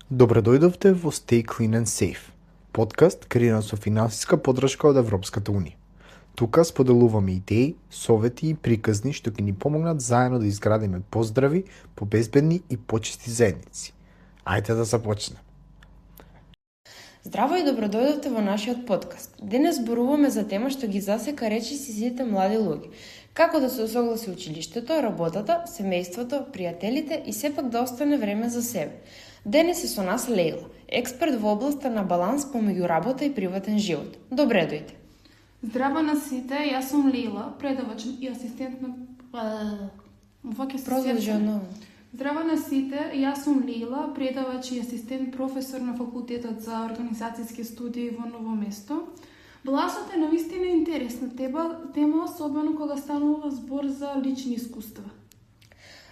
Добре дојдовте во Stay Clean and Safe, подкаст креиран со финансиска поддршка од Европската Унија. Тука споделуваме идеи, совети и приказни што ќе ни помогнат заедно да изградиме поздрави, побезбедни и почисти заедници. Ајде да започнеме. Здраво и добродојдовте во нашиот подкаст. Денес зборуваме за тема што ги засека речиси сите млади луѓе. Како да се осогласи училиштето, работата, семејството, пријателите и сепак да остане време за себе. Денес е со нас Лејла, експерт во областа на баланс помеѓу работа и приватен живот. Добре дојде. Здраво на сите, јас сум Лејла, предавач и асистент на... Здраво на сите, јас сум Лејла, предавач и асистент професор на факултетот за организацијски студии во Ново место. Балансот е навистина интересна тема, особено кога станува збор за лични искуства.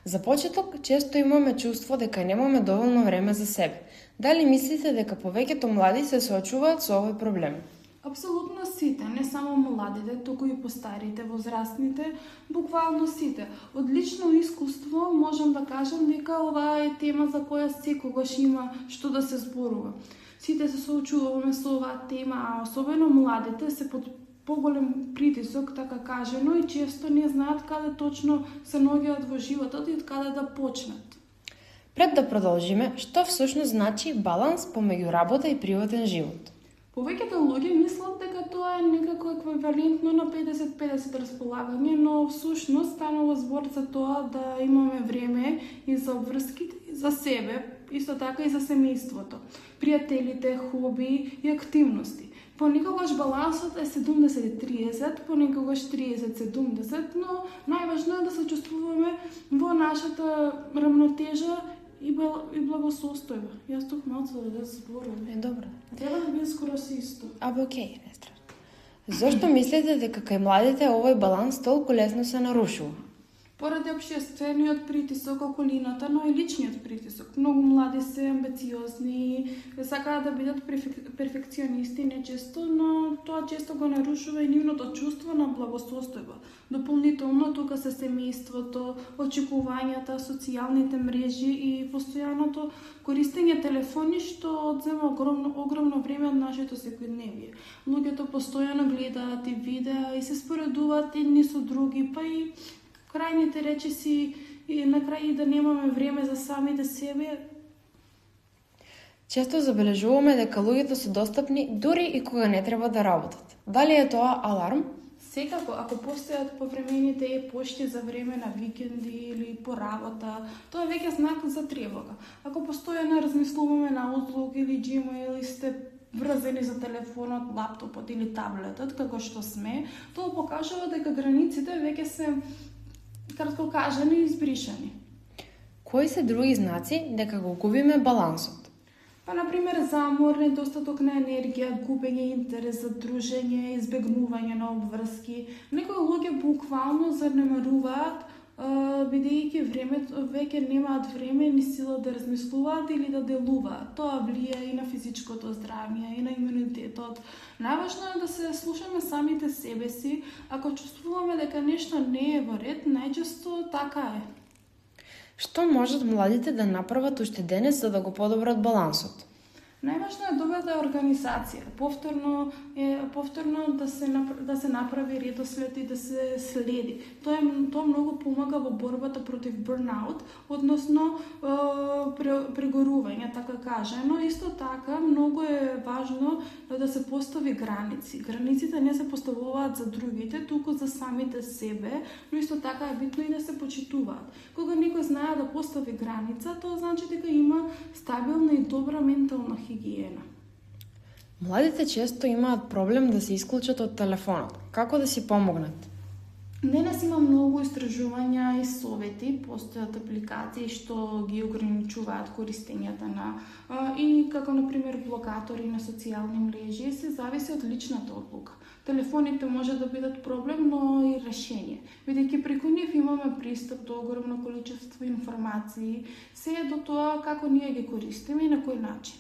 За почеток, често имаме чувство дека немаме доволно време за себе. Дали мислите дека повеќето млади се соочуваат со овој проблем? Апсолутно сите, не само младите, туку и постарите, возрастните, буквално сите. Од лично искуство можам да кажам дека оваа е тема за која секогаш има што да се зборува. Сите се соочуваме со оваа тема, а особено младите се под поголем притисок, така кажено, и често не знаат каде точно се наоѓаат во животот и од каде да почнат. Пред да продолжиме, што всушност значи баланс помеѓу работа и приватен живот? Повеќето луѓе мислат дека тоа е некако еквивалентно на 50-50 располагање, но всушност станува збор за тоа да имаме време и за обврските, и за себе, исто така и за семејството, пријателите, хоби и активности. Понекогаш балансот е 70-30, понекогаш 30-70, но најважно е да се чувствуваме во нашата рамнотежа и благосостојба. Јас тук малку да зборувам. Добро. Треба да биде скоро се исто. Окей, не страшно. Зошто мислите дека кај младите овој баланс толку лесно се нарушува? Поради општествениот притисок, околината, но и личниот притисок. Многу млади се амбициозни, сакаат да бидат перфекционисти нечесто, но тоа често го нарушува и нивното чувство на благосостојба. Дополнително тука се семејството, очекувањата, социјалните мрежи и постојаното користење телефони што одзема огромно време од нашето секојдневие. Луѓето постојано гледаат и видеа и се споредуваат едни со други, па и крајните речиси и на крај да немаме време за самите себе. Често забележуваме дека луѓето се достапни дури и кога не треба да работат. Дали е тоа аларм? Секако, ако постојат повремените пошти за време на викенди или по работа, тоа е веќе знак за тревога. Ако постојано размислуваме на Outlook или Gmail или сте врзани за телефонот, лаптопот или таблетот, како што сме, тоа покажува дека границите веќе се кратко кажани и избришани. Кои се други знаци дека го губиме балансот? Па, например, замор, недостаток на енергија, губење интерес за дружење, избегнување на обврски. Некои луѓе буквално занемаруваат, бидејќи веќе немаат време ни сила да размислуваат или да делуваат. Тоа влија и на физичкото здравје, и на имунитетот. Најважно е да се слушаме самите себе си. Ако чувствуваме дека нешто не е во ред, најчесто така е. Што можат младите да направат уште денес за да го подобрат балансот? Најважно е добра организација. Повторно да се направи редослед и да се следи. Тоа многу помага во борбата против бурнаут, односно прегорување, така кажано. Исто така, многу е важно да се постави граници. Границите не се поставуваат за другите, туку за самите себе, но исто така е битно и да се почитуваат. Кога некој знае да постави граница, тоа значи дека има стабилна и добра ментална хигиена. Младите често имаат проблем да се исклучат од телефонот. Како да си помогнат? Денес има многу истражувања и совети, постојат апликации што ги ограничуваат користењата на и како например блокатори на социјални мрежи, се зависи од личната одлука. Телефоните може да бидат проблем, но и решение. Бидејќи преку нив имаме пристап до огромно количество информации, се е до тоа како ние ги користиме и на кој начин.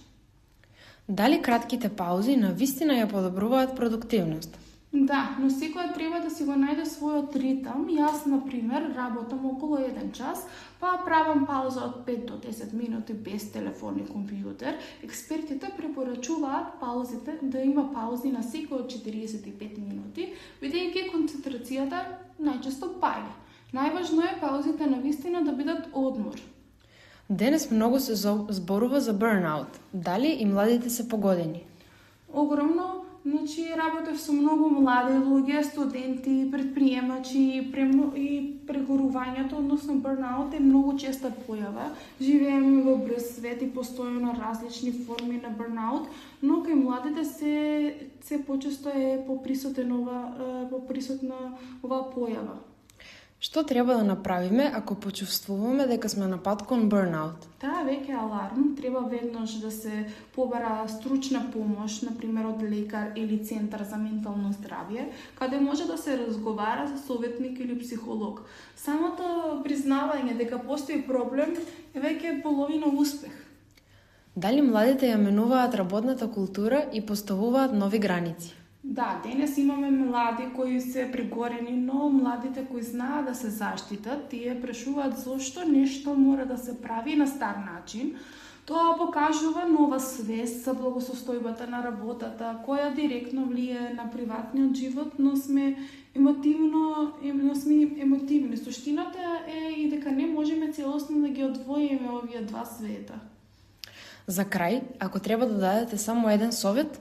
Дали кратките паузи навистина ја подобруваат продуктивност? Да, но секоја треба да си го најде својот ритам. Јас, например, работам околу 1 час, па правам пауза од 5 до 10 минути без телефон и компјутер. Експертите препорачуваат паузите да има паузи на секој од 45 минути, бидејќи концентрацијата најчесто паѓа. Најважно е паузите навистина да бидат одмор. Денес многу се зборува за burnout. Дали и младите се погодени? Огромно. Значи, работев со многу млади луѓе, студенти, предприемачи и прегорувањето, односно burnout е многу честа појава. Живееме во брз свет и постојано различни форми на burnout, но кај младите се почесто е поприсутна оваа појава. Што треба да направиме ако почувствуваме дека сме на пат кон burnout? Таа веќе аларм, треба веднаш да се побара стручна помош, например од лекар или центар за ментално здравје, каде може да се разговара со советник или психолог. Самото признавање дека постои проблем е веќе половина успех. Дали младите ја менуваат работната култура и поставуваат нови граници? Да, денес имаме млади кои се прегорени, но младите кои знаат да се заштитат, тие прашуваат зошто нешто мора да се прави на стар начин. Тоа покажува нова свест за благосостојбата на работата, која директно влијае на приватниот живот, но сме емотивни. Суштината е и дека не можеме целосно да ги одвоиме овие два света. За крај, ако треба да дадете само еден совет?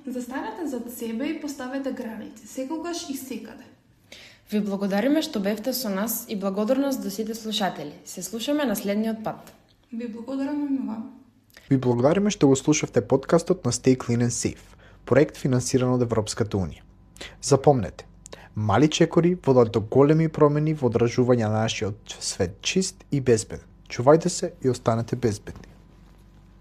Застанете зад себе и поставете граници, секогаш и секаде. Ви благодариме што бевте со нас и благодарност до сите слушатели. Се слушаме на следниот пат. Ви благодараме вам. Ви благодариме што го слушавте подкастот на Stay Clean and Safe, проект финансиран од Европската Унија. Запомнете, мали чекори водат до големи промени во одржување на нашиот свет чист и безбеден. Чувајте се и останете безбедни.